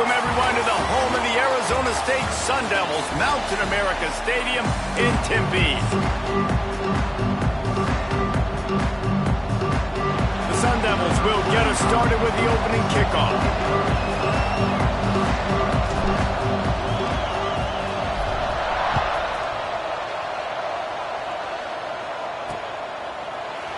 welcome everyone to the home of the Arizona State Sun Devils, Mountain America Stadium in Tempe. The Sun Devils will get us started with the opening kickoff.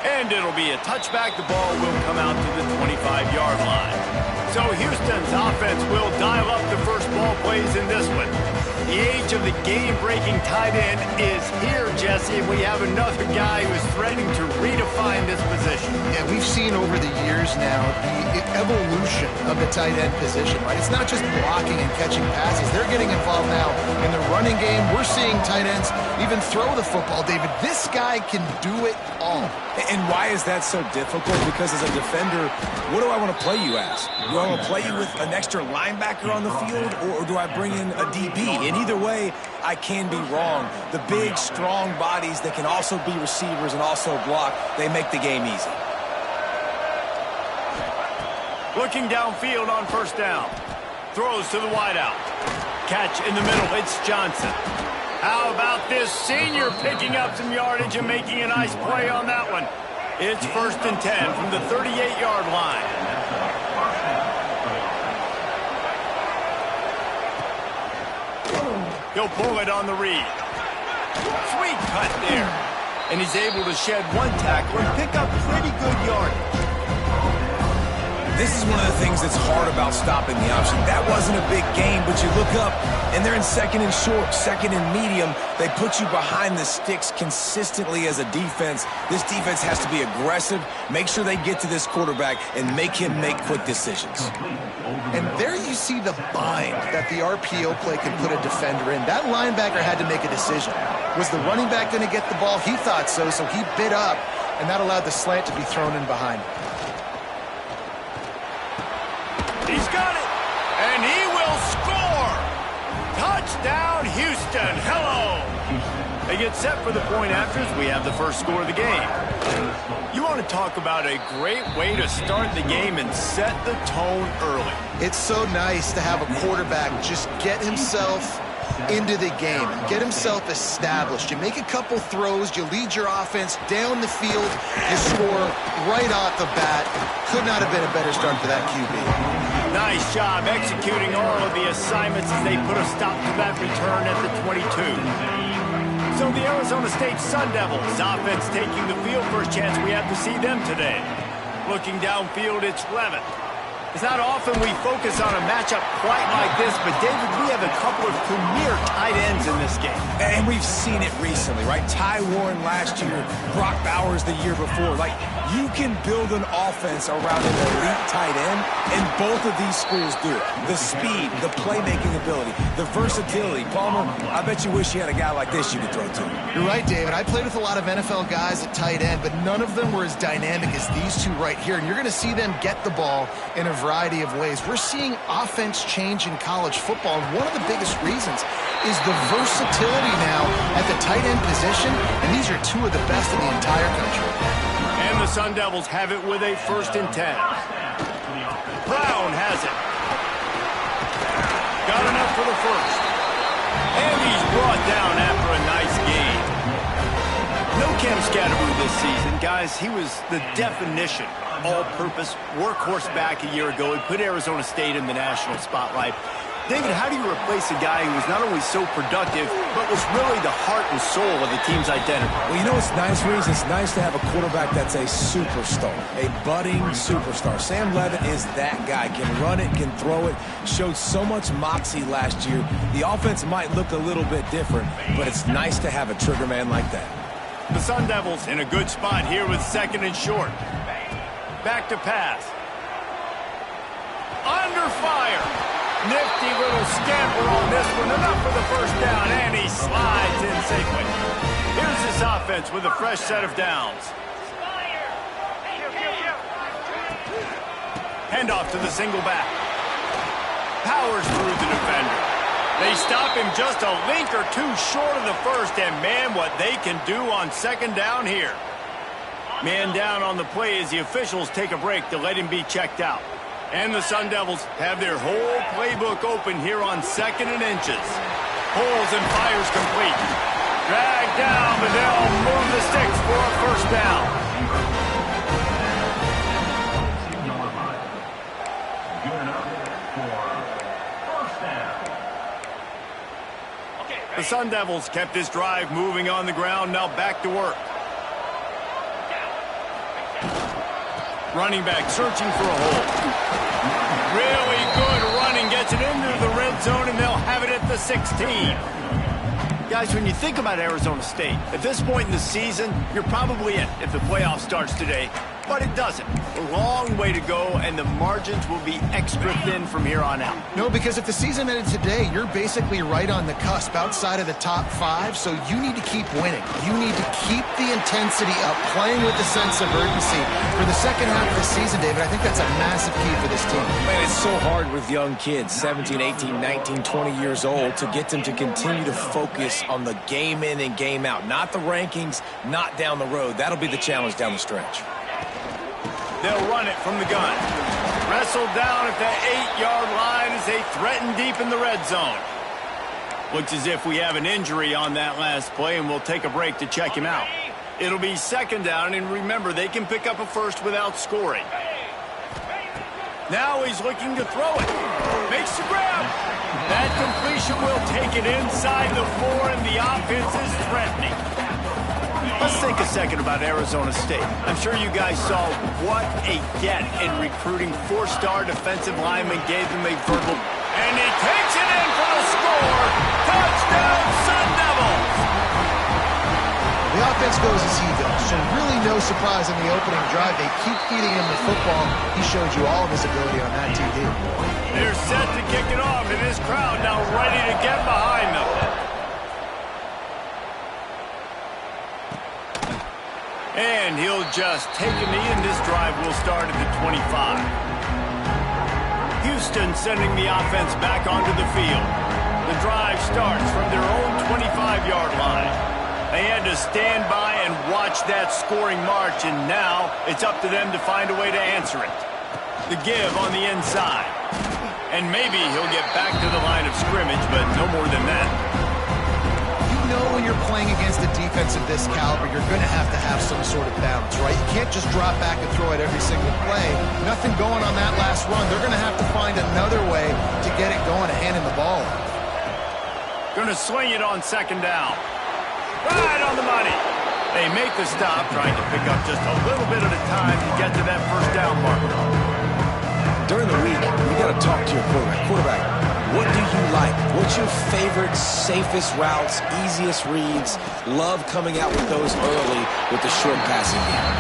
And it'll be a touchback. The ball will come out to the 25-yard line. So Houston's offense will dial up the first ball plays in this one. The age of the game-breaking tight end is here, Jesse. We have another guy who's threatening to redefine this position. Yeah, we've seen over the years now the evolution of the tight end position, right? It's not just blocking and catching passes. They're getting involved now in the running game. We're seeing tight ends even throw the football, David. This guy can do it all. And why is that so difficult? Because as a defender, what do I want to play you as? Do I want to play you with an extra linebacker on the field, or do I bring in a DB? And either way, I can be wrong. The big, strong bodies that can also be receivers and also block, they make the game easy. Looking downfield on first down. Throws to the wideout. Catch in the middle. It's Johnson. How about this senior picking up some yardage and making a nice play on that one? It's 1st and 10 from the 38-yard line. He'll pull it on the read. Sweet cut there. And he's able to shed one tackle and pick up pretty good yardage. This is one of the things that's hard about stopping the option. That wasn't a big gain, but you look up, and they're in 2nd and short, 2nd and medium. They put you behind the sticks consistently as a defense. This defense has to be aggressive, make sure they get to this quarterback, and make him make quick decisions. And there you see the bind that the RPO play can put a defender in. That linebacker had to make a decision. Was the running back going to get the ball? He thought so, so he bit up, and that allowed the slant to be thrown in behind. He's got it, and he will score. Touchdown, Houston. Hello. They get set for the point afters. We have the first score of the game. You want to talk about a great way to start the game and set the tone early. It's so nice to have a quarterback just get himself into the game, get himself established. You make a couple throws, you lead your offense down the field, you score right off the bat. Could not have been a better start for that QB. Nice job executing all of the assignments as they put a stop to that return at the 22. So the Arizona State Sun Devils offense taking the field. First chance we have to see them today. Looking downfield, it's Levitt. It's not often we focus on a matchup quite like this, but David, we have a couple of premier tight ends in this game. And we've seen it recently, right? Ty Warren last year, Brock Bowers the year before. Like, you can build an offense around an elite tight end, and both of these schools do it. The speed, the playmaking ability, the versatility. Palmer, I bet you wish you had a guy like this you could throw to. You're right, David. I played with a lot of NFL guys at tight end, but none of them were as dynamic as these two right here. And you're going to see them get the ball in a variety of ways. We're seeing offense change in college football, and one of the biggest reasons is the versatility now at the tight end position, and these are two of the best in the entire country. And the Sun Devils have it with a 1st and 10. Brown has it. Got enough for the first. And he's brought down after a nice gain. No Cam Scatteroo this season, guys. He was the definition all-purpose workhorse back a year ago. He put Arizona State in the national spotlight. David, how do you replace a guy who was not only so productive, but was really the heart and soul of the team's identity? Well, you know what's nice, Reese? It's nice to have a quarterback that's a superstar, a budding superstar. Sam Levitt is that guy. Can run it, can throw it, showed so much moxie last year. The offense might look a little bit different, but it's nice to have a trigger man like that. The Sun Devils in a good spot here with 2nd and short. Back to pass. Under fire. Nifty little scamper on this one. Enough for the first down, and he slides in safely. Here's this offense with a fresh set of downs. Handoff to the single back. Powers through the defender. They stop him just a link or two short of the first, and man, what they can do on 2nd down here. Man down on the play as the officials take a break to let him be checked out. And the Sun Devils have their whole playbook open here on 2nd and inches. Pulls and fires complete. Drag down, but they'll move the sticks for a first down. The Sun Devils kept this drive moving on the ground, now back to work. Running back searching for a hole. Really good running, gets it into the red zone, and they'll have it at the 16. Guys, when you think about Arizona State, at this point in the season, you're probably in if the playoff starts today, but it doesn't. A long way to go, and the margins will be extra thin from here on out. No, because if the season ended today, you're basically right on the cusp outside of the top 5, so you need to keep winning. You need to keep the intensity up, playing with a sense of urgency. For the second half of the season, David, I think that's a massive key for this team. Man, it's so hard with young kids, 17, 18, 19, 20 years old, to get them to continue to focus on the game in and game out. Not the rankings, not down the road. That'll be the challenge down the stretch. They'll run it from the gun. Wrestled down at the 8-yard line as they threaten deep in the red zone. Looks as if we have an injury on that last play, and we'll take a break to check him out. It'll be 2nd down, and remember, they can pick up a first without scoring. Now he's looking to throw it. Makes the grab. That completion will take it inside the 4, and the offense is threatening. Let's think a second about Arizona State. I'm sure you guys saw what a get in recruiting. 4-star defensive lineman gave them a verbal. And he takes it in for the score. Touchdown, Sun Devils! The offense goes as he goes, so really no surprise in the opening drive. They keep feeding him the football. He showed you all of his ability on that TD. They're set to kick it off, and this crowd now ready to get behind them. And he'll just take a knee, and this drive will start at the 25. Houston sending the offense back onto the field. The drive starts from their own 25-yard line. They had to stand by and watch that scoring march, and now it's up to them to find a way to answer it. The give on the inside. And maybe he'll get back to the line of scrimmage, but no more than that. You know when you're playing against a defense of this caliber, you're going to have some sort of balance, right? You can't just drop back and throw it every single play. Nothing going on that last run. They're going to have to find another way to get it going and hand him the ball. Going to swing it on 2nd down. Right on the money. They make the stop, trying to pick up just a little bit at a time to get to that first down marker. During the week, you got to talk to your quarterback. What do you like? What's your favorite, safest routes, easiest reads? Love coming out with those early with the short passing game.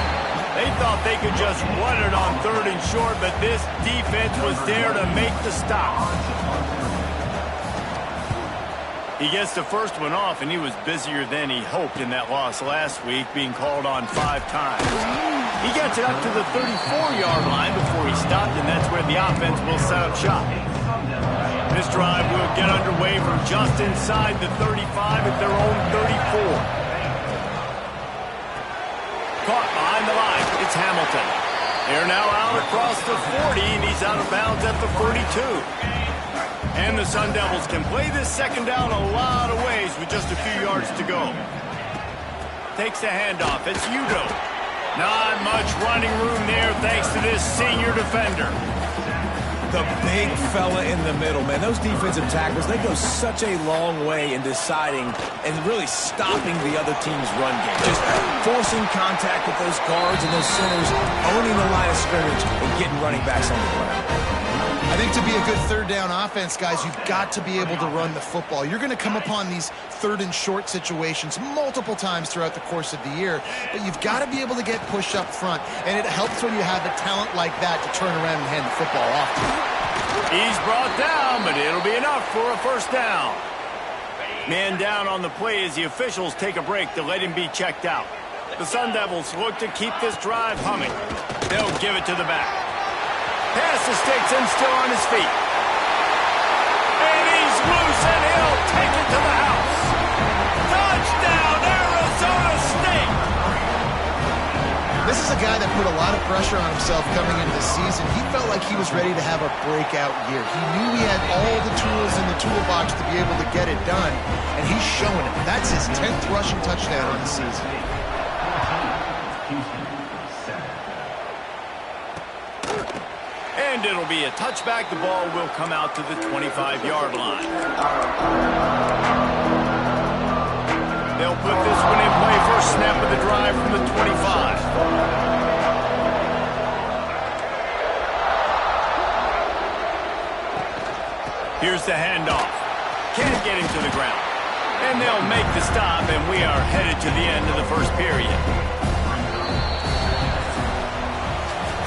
They thought they could just run it on 3rd and short, but this defense was there to make the stop. He gets the first one off, and he was busier than he hoped in that loss last week, being called on 5 times. He gets it up to the 34-yard line before he stopped, and that's where the offense will set up shop. This drive will get underway from just inside the 35 at their own 34. Caught behind the line. It's Hamilton. They're now out across the 40, and he's out of bounds at the 42. And the Sun Devils can play this 2nd down a lot of ways with just a few yards to go. Takes the handoff. It's Udo. Not much running room there thanks to this senior defender. The big fella in the middle, man. Those defensive tackles, they go such a long way in deciding and really stopping the other team's run game. Just forcing contact with those guards and those centers, owning the line of scrimmage, and getting running backs on the ground. I think to be a good 3rd down offense, guys, you've got to be able to run the football. You're going to come upon these 3rd and short situations multiple times throughout the course of the year, but you've got to be able to get push up front, and it helps when you have a talent like that to turn around and hand the football off to you. He's brought down, but it'll be enough for a first down. Man down on the play as the officials take a break to let him be checked out. The Sun Devils look to keep this drive humming. They'll give it to the back. Pass the sticks and still on his feet. And he's loose, and he'll take it to the house. Touchdown, Arizona State! This is is a guy that put a lot of pressure on himself coming into the season. He felt like he was ready to have a breakout year. He knew he had all the tools in the toolbox to be able to get it done, and he's showing it. That's his 10th rushing touchdown on the season. And it'll be a touchback. The ball will come out to the 25-yard line. They'll put this one in play. First snap of the drive from the 25. Here's the handoff. Can't get him to the ground. And they'll make the stop, and we are headed to the end of the first period.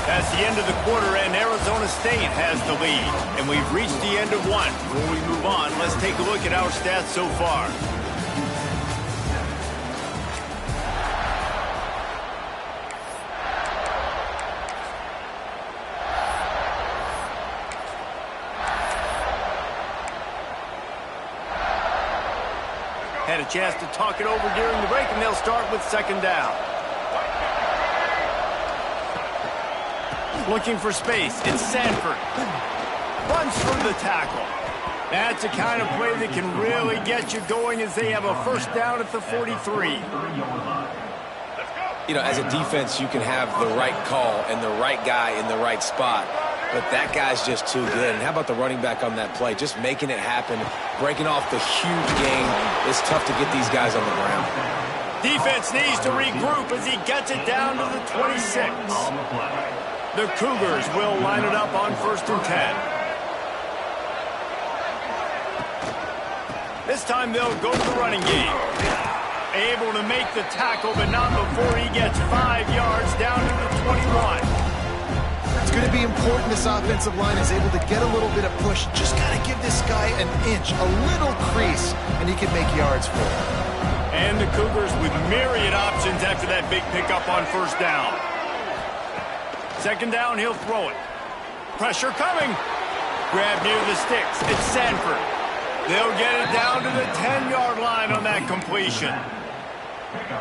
That's the end of the quarter, and Arizona State has the lead. And we've reached the end of one. Before we move on, let's take a look at our stats so far. Had a chance to talk it over during the break, and they'll start with second down. Looking for space. It's Sanford. Runs from the tackle. That's the kind of play that can really get you going as they have a first down at the 43. You know, as a defense, you can have the right call and the right guy in the right spot, but that guy's just too good. And how about the running back on that play? Just making it happen, breaking off the huge gain. It's tough to get these guys on the ground. Defense needs to regroup as he gets it down to the 26. The Cougars will line it up on 1st and 10. This time they'll go to the running game. Able to make the tackle, but not before he gets 5 yards down to the 21. It's going to be important this offensive line is able to get a little bit of push. Just got to give this guy an inch, a little crease, and he can make yards for it. And the Cougars with myriad options after that big pickup on first down. Second down, he'll throw it. Pressure coming. Grab near the sticks. It's Sanford. They'll get it down to the 10-yard line on that completion.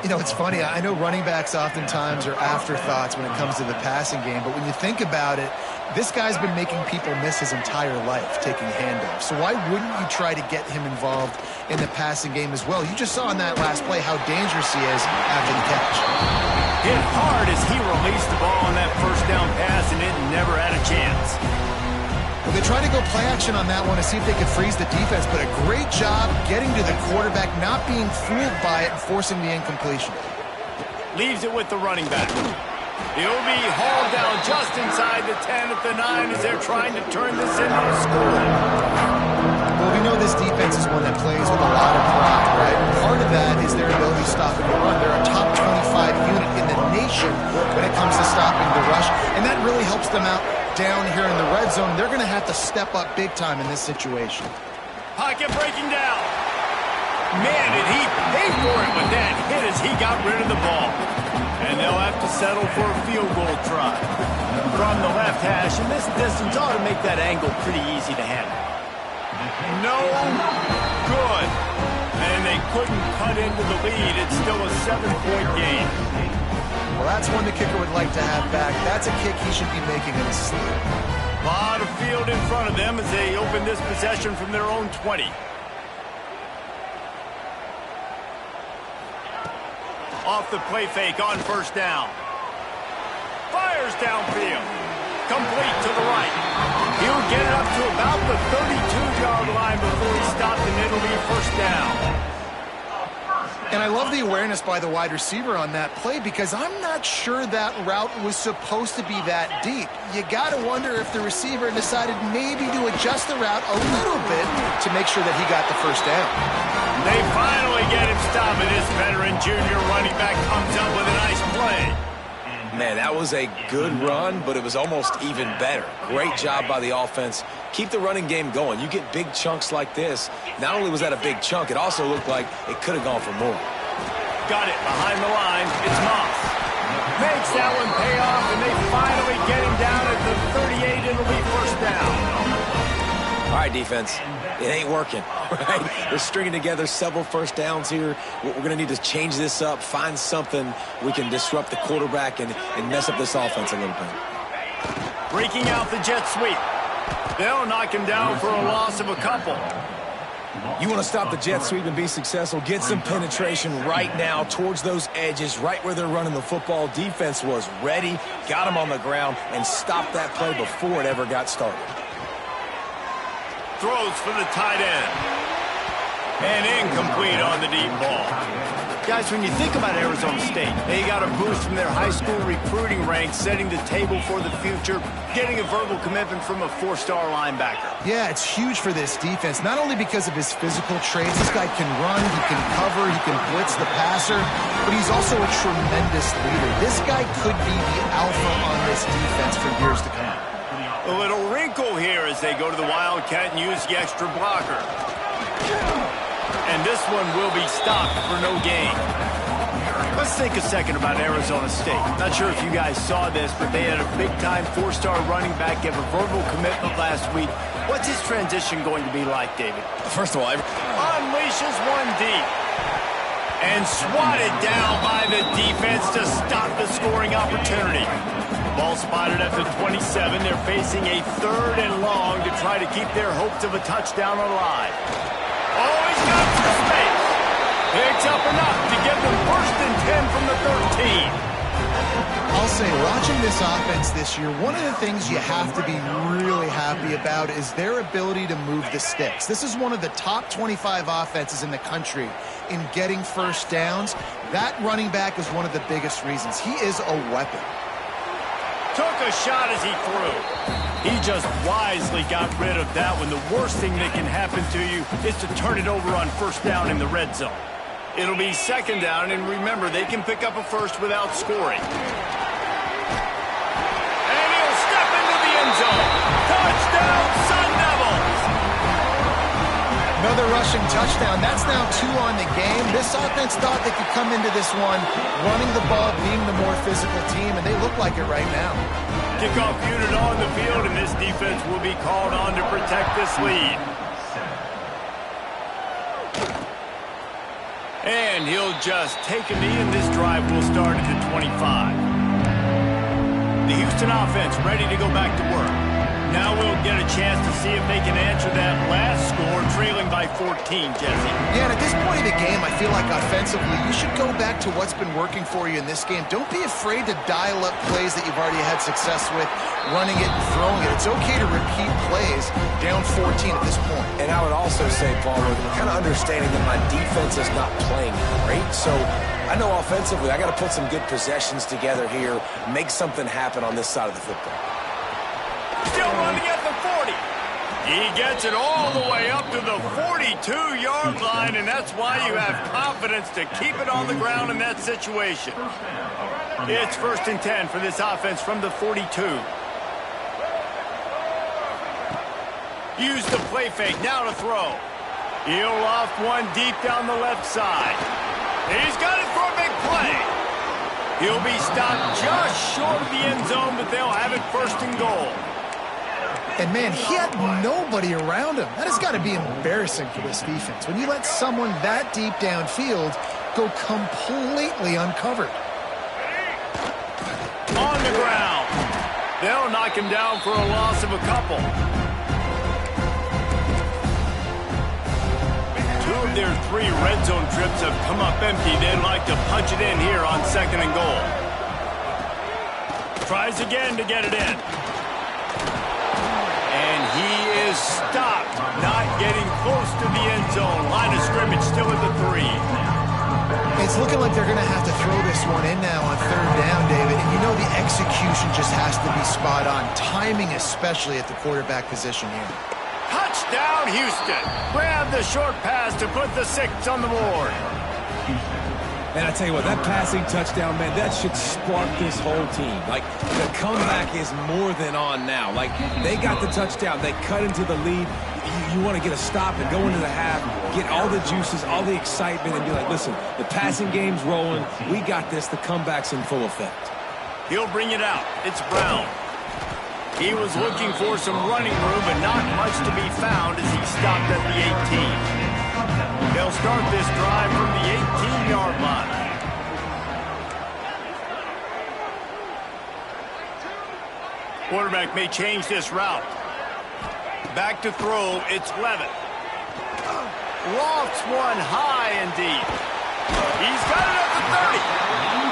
You know, it's funny. I know running backs oftentimes are afterthoughts when it comes to the passing game, but when you think about it, this guy's been making people miss his entire life taking handoffs. So why wouldn't you try to get him involved in the passing game as well? You just saw in that last play how dangerous he is after the catch. Hit hard as he released the ball on that first down pass, and it never had a chance. Well, they tried to go play action on that one to see if they could freeze the defense, but a great job getting to the quarterback, not being fooled by it, and forcing the incompletion. Leaves it with the running back. He'll be hauled down just inside the 10 at the 9 as they're trying to turn this into a score. Well, we know this defense is one that plays with a lot of pride, right? Part of that is their ability to stop and run. They're a top 25 unit in the nation when it comes to stopping the rush, and that really helps them out down here in the red zone. They're going to have to step up big time in this situation. Pocket breaking down. Man, did he pay for it with that hit as he got rid of the ball. And they'll have to settle for a field goal try. From the left hash, and this distance ought to make that angle pretty easy to handle. No good. And they couldn't cut into the lead. It's still a 7-point game. Well, that's one the kicker would like to have back. That's a kick he should be making in his sleep. A lot of field in front of them as they open this possession from their own 20. Off the play fake on first down. Fires downfield. Complete to the right. He'll get it up to about the 32-yard line before he stopped, and it'll be first down. And I love the awareness by the wide receiver on that play because I'm not sure that route was supposed to be that deep. You got to wonder if the receiver decided maybe to adjust the route a little bit to make sure that he got the first down. They finally get him stopped, and this veteran junior running back comes up with a nice play. Man, that was a good run, but it was almost even better. Great job by the offense. Keep the running game going. You get big chunks like this. Not only was that a big chunk, it also looked like it could have gone for more. Got it behind the line. It's Moss. Makes that one pay off, and they finally get him down at the 38. It'll be first down. All right, right, defense, it ain't working, right? They're stringing together several first downs here. We're going to need to change this up, find something we can disrupt the quarterback and mess up this offense a little bit. Breaking out the jet sweep. They'll knock him down for a loss of a couple. You want to stop the jet sweep and be successful, get some penetration right now towards those edges, right where they're running the football. Defense was ready, got him on the ground, and stopped that play before it ever got started. Throws for the tight end. And incomplete on the deep ball. Guys, when you think about Arizona State, they got a boost from their high school recruiting ranks, setting the table for the future, getting a verbal commitment from a 4-star linebacker. Yeah, it's huge for this defense, not only because of his physical traits. This guy can run, he can cover, he can blitz the passer, but he's also a tremendous leader. This guy could be the alpha on this defense for years to come. A little wrinkle here as they go to the Wildcat and use the extra blocker. And this one will be stopped for no gain. Let's think a second about Arizona State. Not sure if you guys saw this, but they had a big-time 4-star running back give a verbal commitment last week. What's his transition going to be like, David? First of all, unleashes one deep. And swatted down by the defense to stop the scoring opportunity. Ball spotted at the 27. They're facing a 3rd and long to try to keep their hopes of a touchdown alive. Oh, he's got some space. Picks up enough to get them 1st and 10 from the 13. I'll say, watching this offense this year, one of the things you have to be really happy about is their ability to move the sticks. This is one of the top 25 offenses in the country in getting first downs. That running back is one of the biggest reasons. He is a weapon. Took a shot as he threw. He just wisely got rid of that one. The worst thing that can happen to you is to turn it over on 1st down in the red zone. It'll be 2nd down, and remember, they can pick up a 1st without scoring. And he'll step into the end zone. Touchdown, Sun Devils! Another rushing touchdown. That's now 2 on the game. This offense thought they could come into this one running the ball, being the more physical team, and they look like it right now. Kickoff unit on the field, and this defense will be called on to protect this lead. And he'll just take a knee, and this drive will start at the 25. The Houston offense ready to go back to work. Now we'll get a chance to see if they can answer that last score, trailing by 14, Jesse. Yeah, and at this point of the game, I feel like offensively, you should go back to what's been working for you in this game. Don't be afraid to dial up plays that you've already had success with, running it and throwing it. It's okay to repeat plays down 14 at this point. And I would also say, Paul, we're kind of understanding that my defense is not playing great, so I know offensively I got to put some good possessions together here, make something happen on this side of the football. Still running at the 40. He gets it all the way up to the 42-yard line, and that's why you have confidence to keep it on the ground in that situation. It's 1st and 10 for this offense from the 42. Use the play fake, now to throw. He'll loft one deep down the left side. He's got it for a big play. He'll be stopped just short of the end zone, but they'll have it 1st and goal. And, man, he had nobody around him. That has got to be embarrassing for this defense. When you let someone that deep downfield go completely uncovered. On the ground. They'll knock him down for a loss of a couple. 2 of their 3 red zone trips have come up empty. They'd like to punch it in here on 2nd and goal. Tries again to get it in. He is stopped, not getting close to the end zone. Line of scrimmage still at the 3. It's looking like they're going to have to throw this one in now on 3rd down, David. And you know the execution just has to be spot on. Timing especially at the quarterback position here. Touchdown, Houston. Grab the short pass to put the 6 on the board. And I tell you what, that passing touchdown, man, that should spark this whole team. Like, the comeback is more than on now. Like, they got the touchdown. They cut into the lead. You want to get a stop and go into the half, get all the juices, all the excitement, and be like, listen, the passing game's rolling. We got this. The comeback's in full effect. He'll bring it out. It's Brown. He was looking for some running room, but not much to be found as he stopped at the 18. They'll start this drive from the 18-yard line. Quarterback may change this route. Back to throw, it's Levitt. Lofts one high and deep. He's got it at the 30.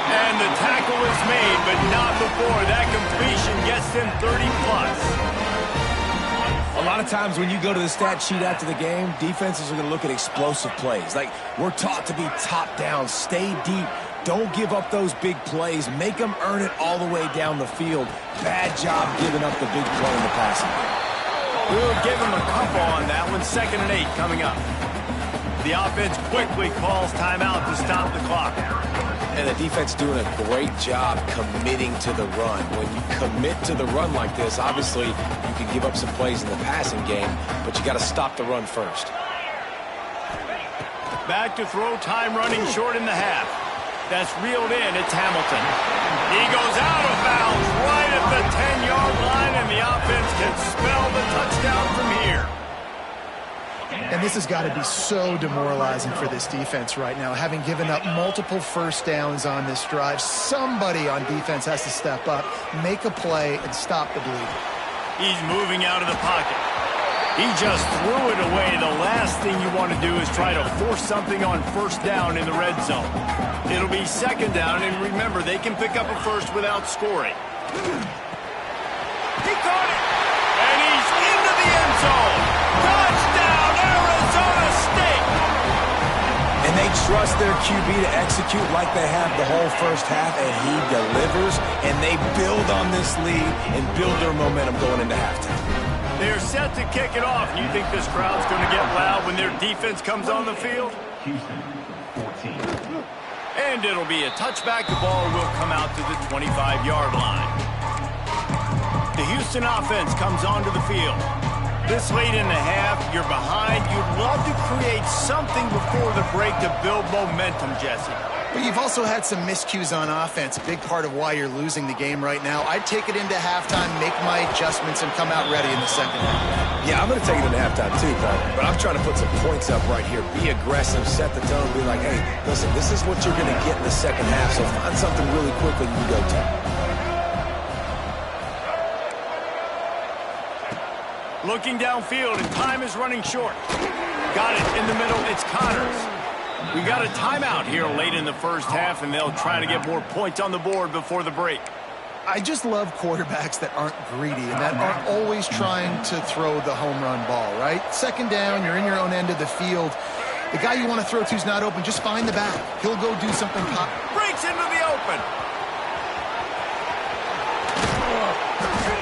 And the tackle is made, but not before that completion gets them 30-plus. A lot of times when you go to the stat sheet after the game, defenses are going to look at explosive plays. Like, we're taught to be top down, stay deep. Don't give up those big plays. Make them earn it all the way down the field. Bad job giving up the big play in the passing game. We'll give him a couple on that one. 2nd and 8 coming up. The offense quickly calls timeout to stop the clock. And the defense doing a great job committing to the run. When you commit to the run like this, obviously you can give up some plays in the passing game, but you got to stop the run first. Back to throw, time running short in the half. That's reeled in. It's Hamilton. He goes out of bounds right at the 10-yard line, and the offense can spell the touchdown from here. And this has got to be so demoralizing for this defense right now. Having given up multiple first downs on this drive, somebody on defense has to step up, make a play, and stop the bleed. He's moving out of the pocket. He just threw it away. The last thing you want to do is try to force something on first down in the red zone. It'll be 2nd down, and remember, they can pick up a first without scoring. He caught it, and he's into the end zone. Touchdown, Arizona State! And they trust their QB to execute like they have the whole first half, and he delivers, and they build on this lead and build their momentum going into halftime. They're set to kick it off. You think this crowd's going to get loud when their defense comes on the field? And it'll be a touchback. The ball will come out to the 25-yard line. The Houston offense comes onto the field. This late in the half, you're behind. You'd love to create something before the break to build momentum, Jesse. But you've also had some miscues on offense, a big part of why you're losing the game right now. I'd take it into halftime, make my adjustments, and come out ready in the second half. Yeah, I'm going to take it into halftime too, Paul. But I'm trying to put some points up right here. Be aggressive, set the tone, be like, hey, listen, this is what you're going to get in the second half, so find something really quickly you can go to. Looking downfield, and time is running short. Got it in the middle. It's Connors. We got a timeout here late in the first half, and they'll try to get more points on the board before the break. I just love quarterbacks that aren't greedy and that aren't always trying to throw the home run ball, right? 2nd down, you're in your own end of the field. The guy you want to throw to is not open. Just find the back. He'll go do something. Breaks into the open.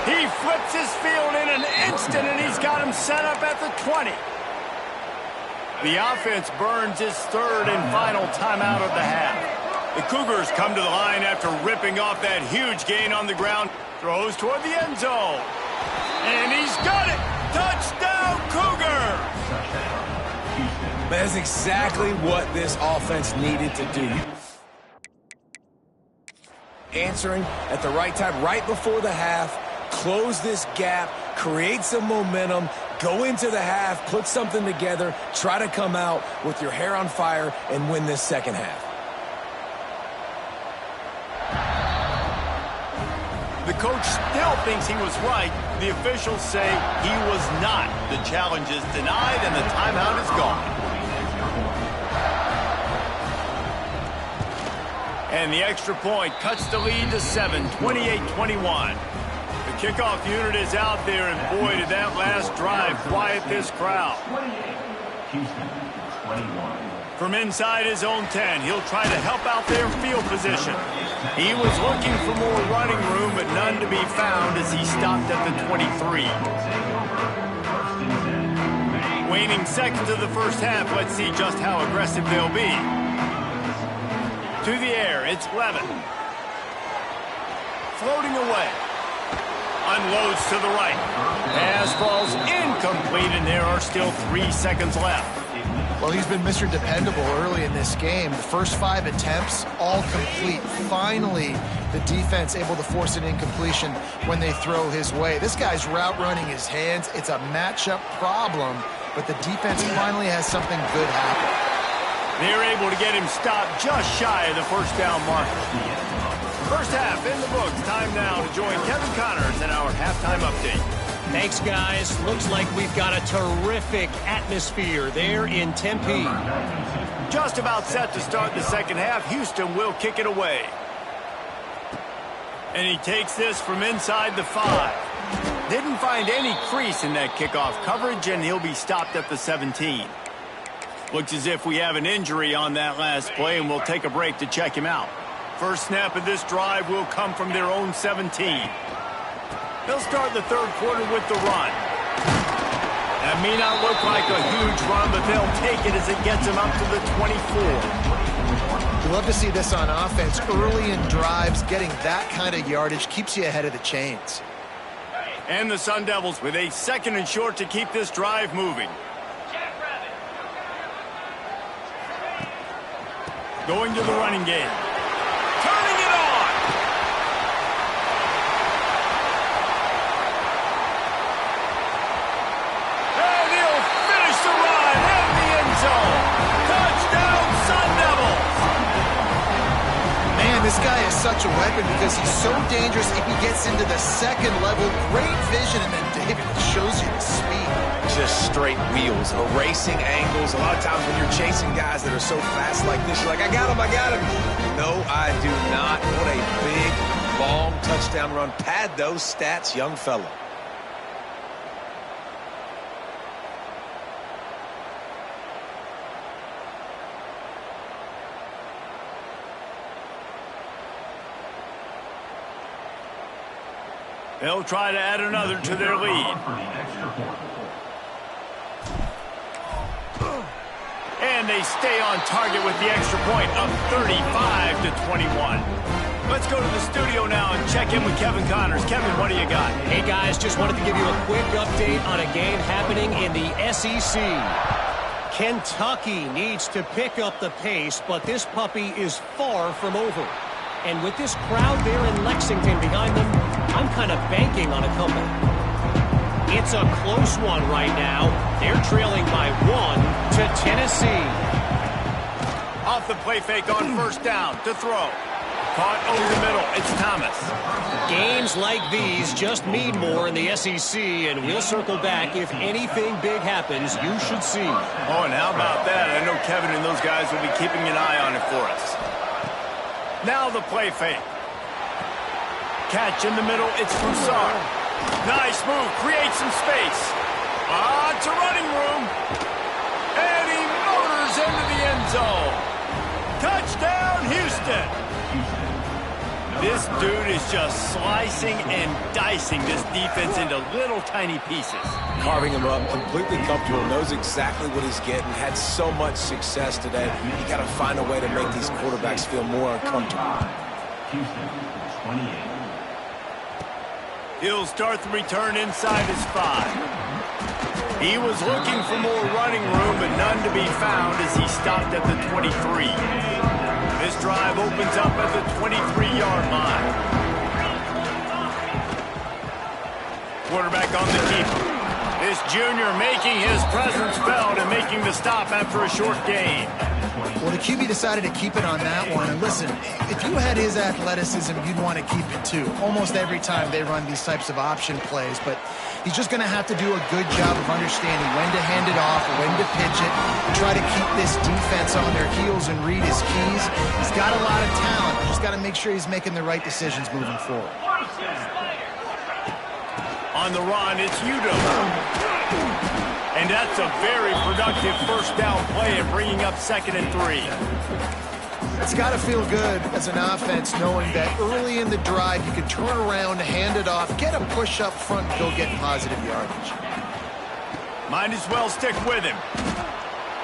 He flips his field in an instant, and he's got him set up at the 20. The offense burns its 3rd and final timeout of the half. The Cougars come to the line after ripping off that huge gain on the ground. Throws toward the end zone. And he's got it! Touchdown, Cougar! That's exactly what this offense needed to do. Answering at the right time, right before the half, close this gap, create some momentum, go into the half, put something together, try to come out with your hair on fire and win this second half. The coach still thinks he was right. The officials say he was not. The challenge is denied, and the timeout is gone. And the extra point cuts the lead to 7, 28-21. The kickoff unit is out there, and boy, did that last drive quiet this crowd. From inside his own 10, he'll try to help out their field position. He was looking for more running room, but none to be found as he stopped at the 23. Waning seconds of the first half, let's see just how aggressive they'll be. To the air, it's Levitt. Floating away. Unloads to the right. Pass falls incomplete, and there are still 3 seconds left. Well, he's been Mr. Dependable early in this game. The first 5 attempts, all complete. Finally, the defense able to force an incompletion when they throw his way. This guy's route running his hands. It's a matchup problem, but the defense finally has something good happen. They're able to get him stopped just shy of the first down marker. First half in the books. Time now to join Kevin Connors in our halftime update. Thanks, guys. Looks like we've got a terrific atmosphere there in Tempe. Just about set to start the second half. Houston will kick it away. And he takes this from inside the 5. Didn't find any crease in that kickoff coverage, and he'll be stopped at the 17. Looks as if we have an injury on that last play, and we'll take a break to check him out. First snap of this drive will come from their own 17. They'll start the third quarter with the run. That may not look like a huge run, but they'll take it as it gets them up to the 24. You love to see this on offense. Early in drives, getting that kind of yardage keeps you ahead of the chains. And the Sun Devils with a 2nd and short to keep this drive moving. Going to the running game. Turning it on! And he'll finish the run in the end zone. Touchdown, Sun Devils! Man, this guy is such a weapon because he's so dangerous if he gets into the second level. Great vision, and then David shows you the speed. Just straight wheels, erasing angles. A lot of times when you're chasing guys that are so fast like this, you're like, I got him. No, I do not. What a big, long touchdown run. Pad those stats, young fella. They'll try to add another to their lead. And they stay on target with the extra point of 35-21. Let's go to the studio now and check in with Kevin Connors. Kevin, what do you got? Hey, guys, just wanted to give you a quick update on a game happening in the SEC. Kentucky needs to pick up the pace, but this puppy is far from over. And with this crowd there in Lexington behind them, I'm kind of banking on a comeback. It's a close one right now. They're trailing by 1 to Tennessee. Off the play fake on first down to throw. Caught over the middle. It's Thomas. Games like these just mean more in the SEC, and we'll circle back. If anything big happens, you should see. Oh, and how about that? I know Kevin and those guys will be keeping an eye on it for us. Now the play fake. Catch in the middle. It's Broussard. Nice move. Creates some space. It's a running room. And he motors into the end zone. Touchdown, Houston. This dude is just slicing and dicing this defense into little tiny pieces. Carving him up, completely comfortable, knows exactly what he's getting, had so much success today. You got to find a way to make these quarterbacks feel more uncomfortable. He'll start the return inside his 5. He was looking for more running room, but none to be found as he stopped at the 23. This drive opens up at the 23-yard line. Quarterback on the keeper. This junior making his presence felt and making the stop after a short gain. Well, the QB decided to keep it on that one. And listen, if you had his athleticism, you'd want to keep it too. Almost every time they run these types of option plays. But he's just going to have to do a good job of understanding when to hand it off, when to pitch it, try to keep this defense on their heels and read his keys. He's got a lot of talent. Just got to make sure he's making the right decisions moving forward. On the run, it's Udo. And that's a very productive first down play and bringing up 2nd and 3. It's got to feel good as an offense knowing that early in the drive you can turn around, hand it off, get a push up front, and go get positive yardage. Might as well stick with him.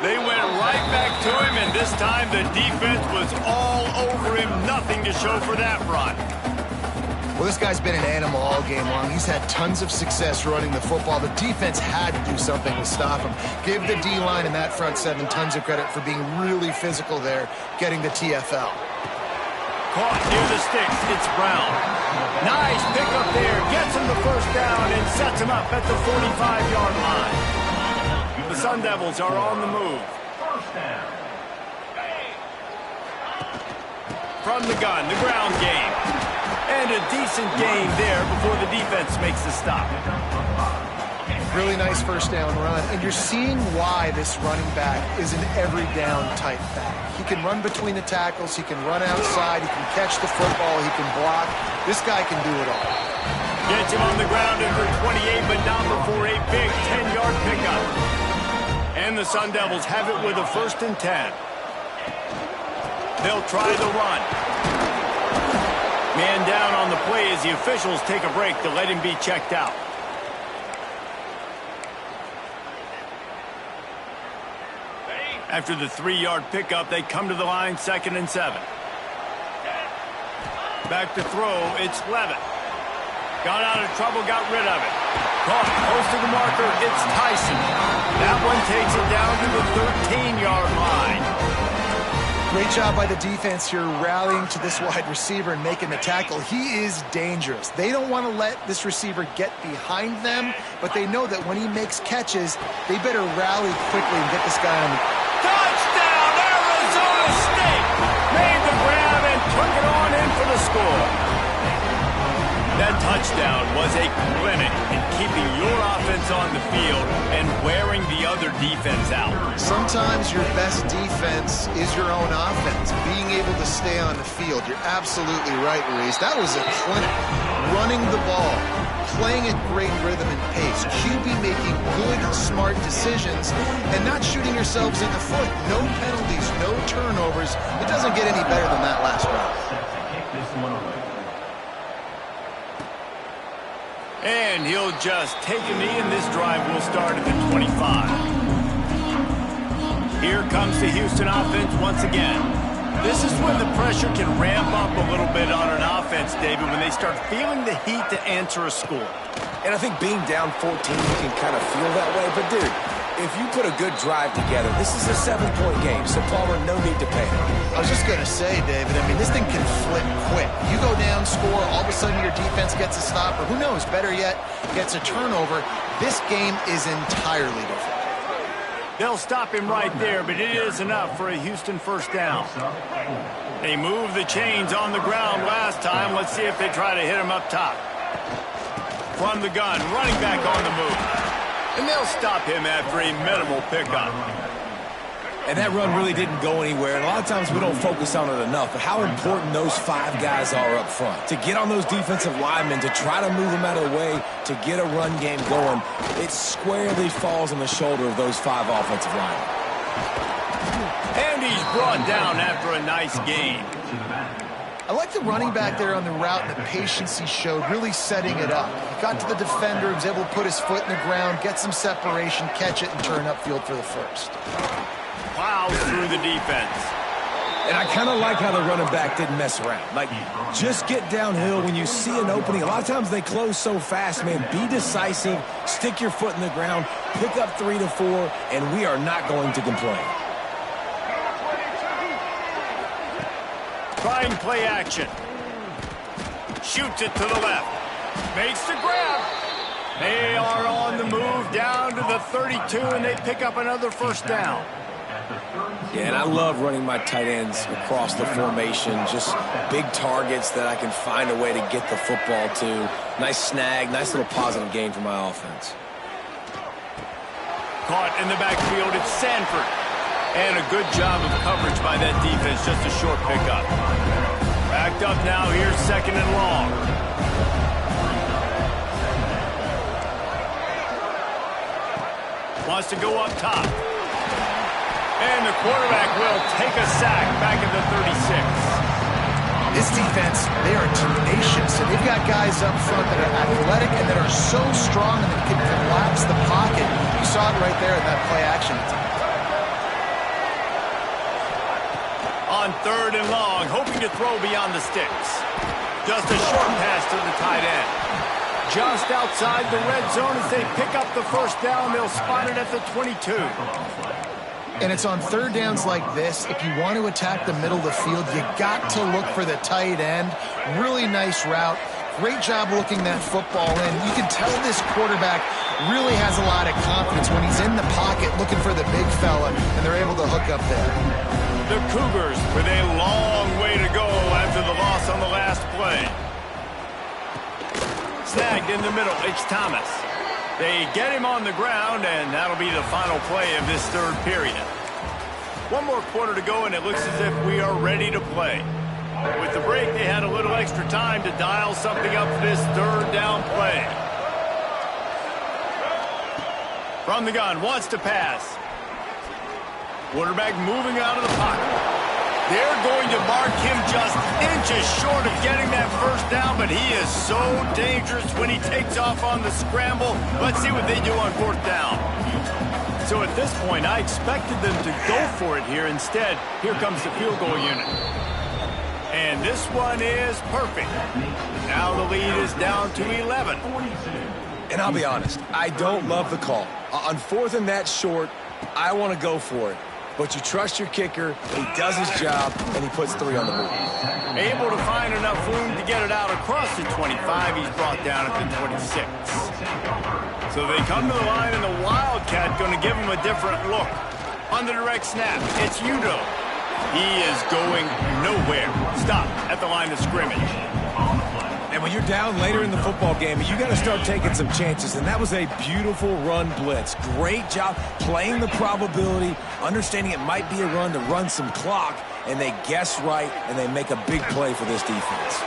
They went right back to him, and this time the defense was all over him. Nothing to show for that run. Well, this guy's been an animal all game long. He's had tons of success running the football. The defense had to do something to stop him. Give the D-line and that front seven tons of credit for being really physical there, getting the TFL. Caught near the sticks. It's Brown. Nice pickup there. Gets him the first down and sets him up at the 45-yard line. The Sun Devils are on the move. From the gun, the ground game. And a decent gain there before the defense makes the stop. Really nice first down run. And you're seeing why this running back is an every down type back. He can run between the tackles. He can run outside. He can catch the football. He can block. This guy can do it all. Gets him on the ground at the 28, but not before a big 10-yard pickup. And the Sun Devils have it with a 1st and 10. They'll try the run. Man down on the play as the officials take a break to let him be checked out. After the 3-yard pickup, they come to the line, 2nd and 7. Back to throw, it's Levitt. Got out of trouble, got rid of it. Caught, close to the marker, it's Tyson. That one takes it down to the 13-yard line. Great job by the defense here rallying to this wide receiver and making the tackle. He is dangerous. They don't want to let this receiver get behind them, but they know that when he makes catches, they better rally quickly and get this guy on the... Touchdown, Arizona State! Made the grab and took it on in for the score. That touchdown was a clinic in keeping your offense on the field and wearing the other defense out. Sometimes your best defense is your own offense, being able to stay on the field. You're absolutely right, Luis. That was a clinic. Running the ball, playing at great rhythm and pace. QB making good, smart decisions and not shooting yourselves in the foot. No penalties, no turnovers. It doesn't get any better than that last round. And he'll just take a knee, and this drive will start at the 25. Here comes the Houston offense once again. This is when the pressure can ramp up a little bit on an offense, David, when they start feeling the heat to answer a score. And I think being down 14, you can kind of feel that way. But, dude, if you put a good drive together, this is a 7-point game, so Palmer, no need to panic. I was just going to say, David, I mean, this thing can flip quick. You go down, score, all of a sudden your defense gets a stop, or who knows, better yet, gets a turnover. This game is entirely different. They'll stop him right there, but it is enough for a Houston first down. They moved the chains on the ground last time. Let's see if they try to hit him up top. From the gun, running back on the move. And they'll stop him after a minimal pickup. And that run really didn't go anywhere. And a lot of times we don't focus on it enough. But how important those 5 guys are up front. To get on those defensive linemen, to try to move them out of the way, to get a run game going, it squarely falls on the shoulder of those 5 offensive linemen. And he's brought down after a nice gain. I like the running back there on the route and the patience he showed, really setting it up. He got to the defender, was able to put his foot in the ground, get some separation, catch it, and turn upfield for the first. Plows through the defense. And I kind of like how the running back didn't mess around. Like, just get downhill when you see an opening. A lot of times they close so fast, man. Be decisive, stick your foot in the ground, pick up 3 to 4, and we are not going to complain. Trying play action. Shoots it to the left. Makes the grab. They are on the move down to the 32, and they pick up another first down. Yeah, and I love running my tight ends across the formation. Just big targets that I can find a way to get the football to. Nice snag, nice little positive gain for my offense. Caught in the backfield, it's Sanford. And a good job of coverage by that defense, just a short pickup. Backed up now, here's 2nd and long. Wants to go up top. And the quarterback will take a sack back at the 36. This defense, they are tenacious, and they've got guys up front that are athletic and that are so strong and that can collapse the pocket. You saw it right there in that play action. On 3rd and long, hoping to throw beyond the sticks. Just a short pass to the tight end. Just outside the red zone as they pick up the first down. They'll spot it at the 22. And it's on third downs like this. If you want to attack the middle of the field, you got to look for the tight end. Really nice route. Great job looking that football in. You can tell this quarterback really has a lot of confidence when he's in the pocket looking for the big fella, and they're able to hook up there. The Cougars with a long way to go after the loss on the last play. Snagged in the middle, it's Thomas. They get him on the ground, and that'll be the final play of this third period. One more quarter to go, and it looks as if we are ready to play. With the break, they had a little extra time to dial something up for this third down play. From the gun, wants to pass. Quarterback moving out of the pocket. They're going to mark him just inches short of getting that first down, but he is so dangerous when he takes off on the scramble. Let's see what they do on fourth down. So at this point, I expected them to go for it here. Instead, here comes the field goal unit. And this one is perfect. Now the lead is down to 11. And I'll be honest, I don't love the call. On fourth and that short, I want to go for it. But you trust your kicker, he does his job, and he puts 3 on the board. Able to find enough room to get it out across the 25. He's brought down at the 26. So they come to the line, and the Wildcat going to give him a different look. On the direct snap, it's Udo. He is going nowhere. Stop at the line of scrimmage. And when you're down later in the football game, you got to start taking some chances. And that was a beautiful run blitz. Great job playing the probability, understanding it might be a run to run some clock, and they guess right, and they make a big play for this defense.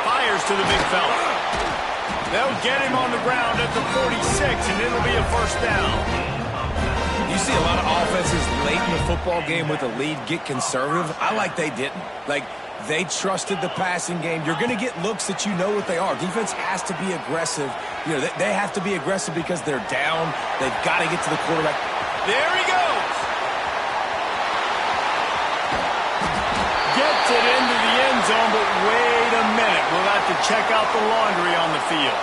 Fires to the big fella. They'll get him on the ground at the 46, and it'll be a first down. You see a lot of offenses late in the football game with a lead get conservative. I like they didn't. They trusted the passing game. You're going to get looks that you know what they are. Defense has to be aggressive. You know, they have to be aggressive because they're down. They've got to get to the quarterback. There he goes. Gets it into the end zone, but wait a minute. We'll have to check out the laundry on the field.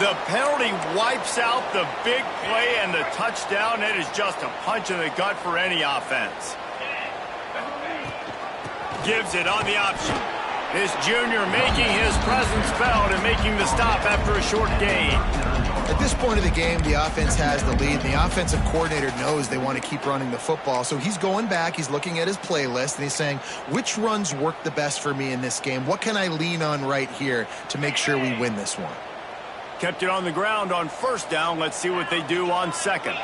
The penalty wipes out the big play and the touchdown. It is just a punch in the gut for any offense. Gives it on the option. This junior making his presence felt and making the stop after a short gain. At this point of the game, the offense has the lead. The offensive coordinator knows they want to keep running the football. So he's going back, he's looking at his playlist, and he's saying, which runs work the best for me in this game? What can I lean on right here to make sure we win this one? Kept it on the ground on first down. Let's see what they do on second.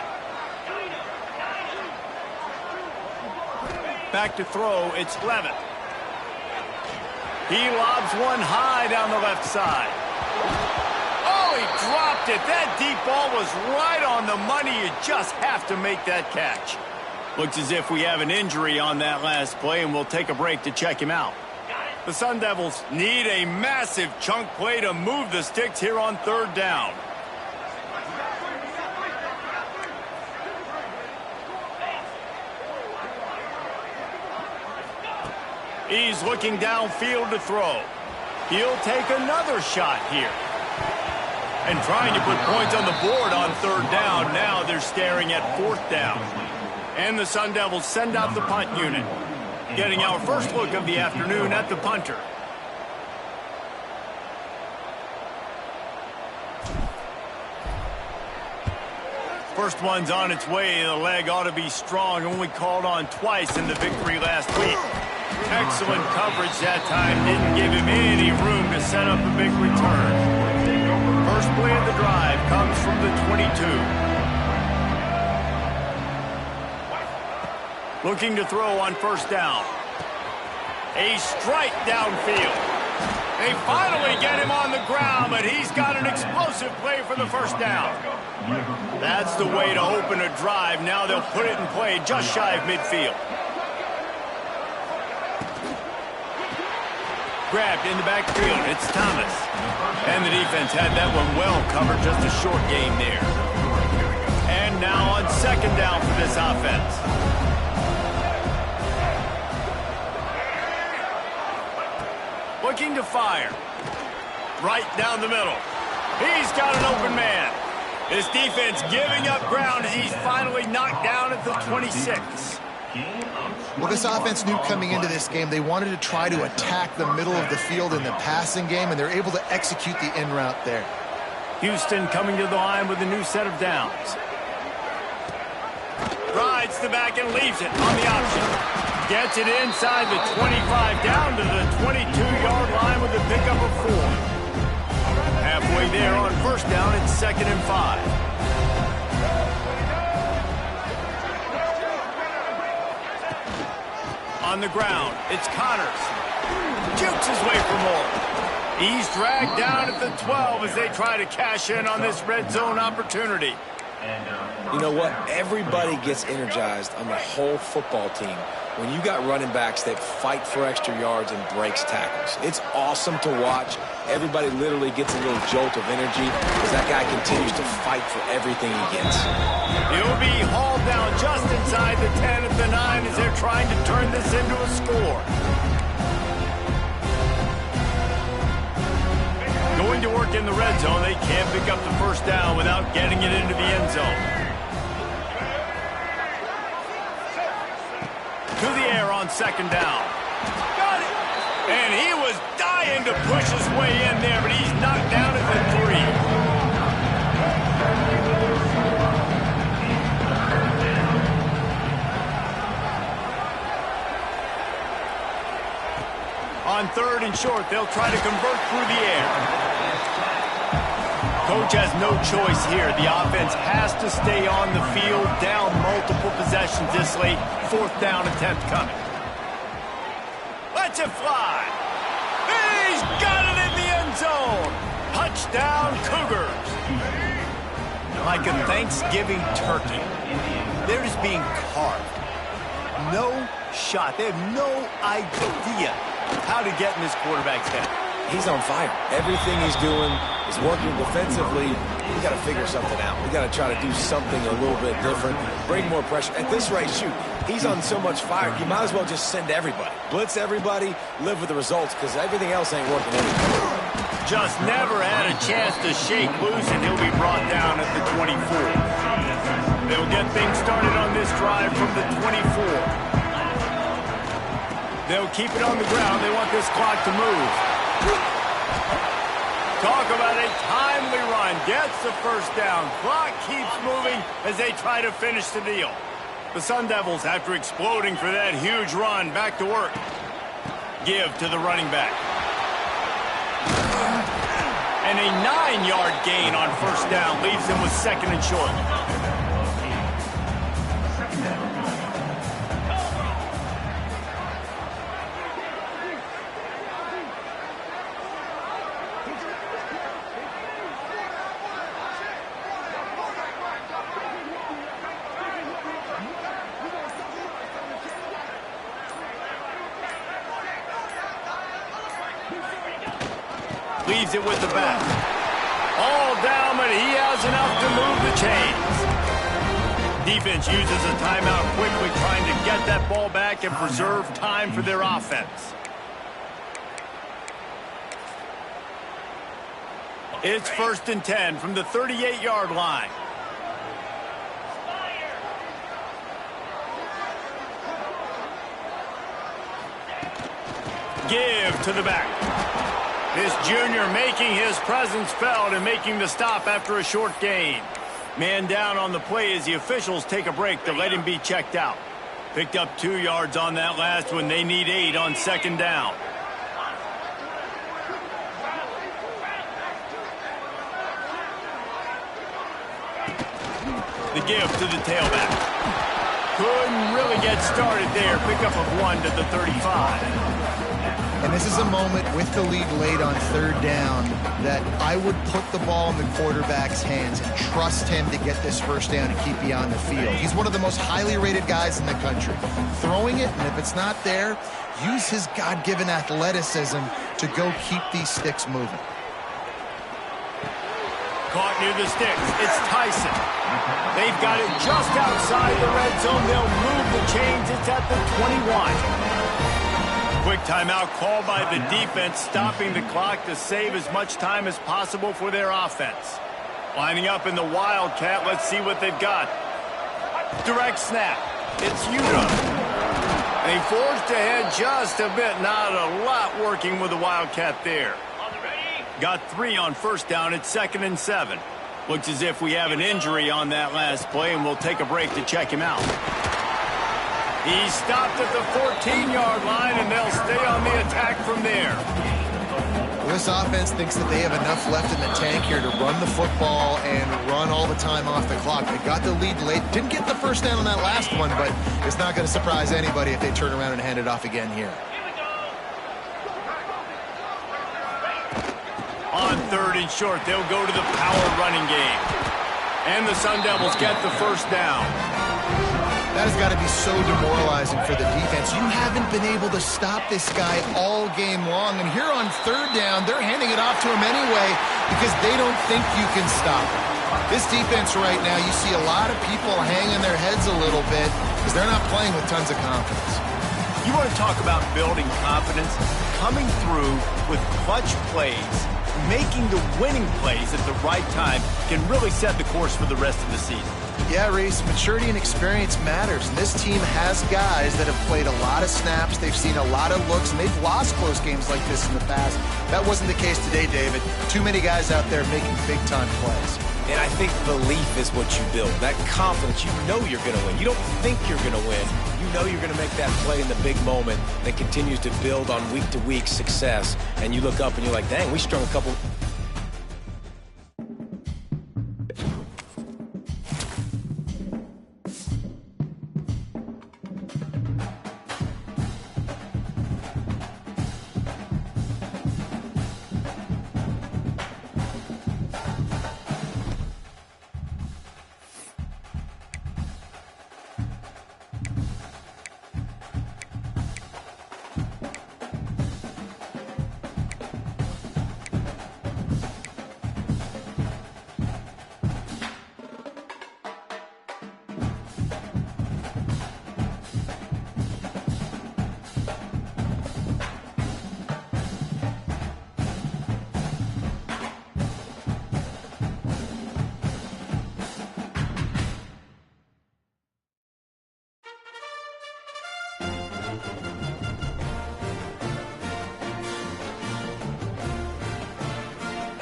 Back to throw, it's Levitt. He lobs one high down the left side. Oh, he dropped it. That deep ball was right on the money. You just have to make that catch. Looks as if we have an injury on that last play, and we'll take a break to check him out. The Sun Devils need a massive chunk play to move the sticks here on third down. He's looking downfield to throw. He'll take another shot here. And trying to put points on the board on third down. Now they're staring at fourth down. And the Sun Devils send out the punt unit. Getting our first look of the afternoon at the punter. First one's on its way. The leg ought to be strong. Only called on twice in the victory last week. Excellent coverage that time. Didn't give him any room to set up a big return. First play of the drive comes from the 22. Looking to throw on first down. A strike downfield. They finally get him on the ground, but he's got an explosive play for the first down. That's the way to open a drive. Now they'll put it in play just shy of midfield. Grabbed in the backfield. It's Thomas. And the defense had that one well covered. Just a short gain there. And now on second down for this offense. Looking to fire. Right down the middle. He's got an open man. This defense giving up ground as he's finally knocked down at the 26. Well, this offense knew coming into this game they wanted to try to attack the middle of the field in the passing game, and they're able to execute the in route there. Houston coming to the line with a new set of downs. Rides the back and leaves it on the option. Gets it inside the 25 down to the 22-yard line with a pickup of 4. Halfway there on first down, it's 2nd and 5. On the ground, it's Connors. Jukes his way for more. He's dragged down at the 12 as they try to cash in on this red zone opportunity. You know what? Everybody gets energized on the whole football team when you got running backs that fight for extra yards and breaks tackles. It's awesome to watch. Everybody literally gets a little jolt of energy as that guy continues to fight for everything he gets. He'll be hauled down just inside the 10 at the 9 as they're trying to turn this into a score. Going to work in the red zone, they can't pick up the first down without getting it into the end zone. To the air on 2nd down. Got it! And he was dying to push his way in there, but he's knocked down at the 3. On 3rd and short, they'll try to convert through the air. Coach has no choice here. The offense has to stay on the field, down multiple possessions this late. 4th down attempt coming. Let's it fly. He's got it in the end zone. Touchdown, Cougars. Like a Thanksgiving turkey, they're just being carved. No shot. They have no idea how to get in this quarterback's head. He's on fire. Everything he's doing is working defensively. We got to figure something out. We got to try to do something a little bit different, bring more pressure. At this rate, shoot, he's on so much fire, you might as well just send everybody. Blitz everybody, live with the results, because everything else ain't working anymore. Just never had a chance to shake loose, and he'll be brought down at the 24. They'll get things started on this drive from the 24. They'll keep it on the ground. They want this clock to move. Talk about a timely run. Gets the first down. Clock keeps moving as they try to finish the deal. The Sun Devils, after exploding for that huge run, back to work. Give to the running back. And a 9-yard gain on first down leaves them with 2nd and short. Leaves it with the back. All down, but he has enough to move the chains. Defense uses a timeout quickly, trying to get that ball back and preserve time for their offense. It's 1st and 10 from the 38-yard line. Give to the back. This junior making his presence felt and making the stop after a short gain. Man down on the play as the officials take a break to let him be checked out. Picked up 2 yards on that last one. They need 8 on 2nd down. The give to the tailback. Couldn't really get started there. Pickup of 1 to the 35. And this is a moment with the lead late on 3rd down that I would put the ball in the quarterback's hands and trust him to get this first down and keep you on the field. He's one of the most highly rated guys in the country. Throwing it, and if it's not there, use his God-given athleticism to go keep these sticks moving. Caught near the sticks. It's Tyson. They've got it just outside the red zone. They'll move the chains. It's at the 21. quick timeout called by the defense, stopping the clock to save as much time as possible for their offense. Lining up in the Wildcat, let's see what they've got. Direct snap. It's Yuta. They forged ahead just a bit. Not a lot working with the Wildcat there. Got 3 on first down. It's 2nd and 7. Looks as if we have an injury on that last play, and we'll take a break to check him out. He stopped at the 14-yard line, and they'll stay on the attack from there. This offense thinks that they have enough left in the tank here to run the football and run all the time off the clock. They got the lead late. Didn't get the first down on that last one, but it's not going to surprise anybody if they turn around and hand it off again here. On 3rd and short, they'll go to the power running game. And the Sun Devils get the first down. That has got to be so demoralizing for the defense. You haven't been able to stop this guy all game long. And here on 3rd down, they're handing it off to him anyway because they don't think you can stop him. This defense right now, you see a lot of people hanging their heads a little bit because they're not playing with tons of confidence. You want to talk about building confidence? Coming through with clutch plays, making the winning plays at the right time can really set the course for the rest of the season. Yeah, Reese, maturity and experience matters. And this team has guys that have played a lot of snaps. They've seen a lot of looks, and they've lost close games like this in the past. That wasn't the case today, David. Too many guys out there making big-time plays. And I think belief is what you build. That confidence, you know you're going to win. You don't think you're going to win. You know you're going to make that play in the big moment that continues to build on week-to-week success. And you look up and you're like, dang, we strung a couple...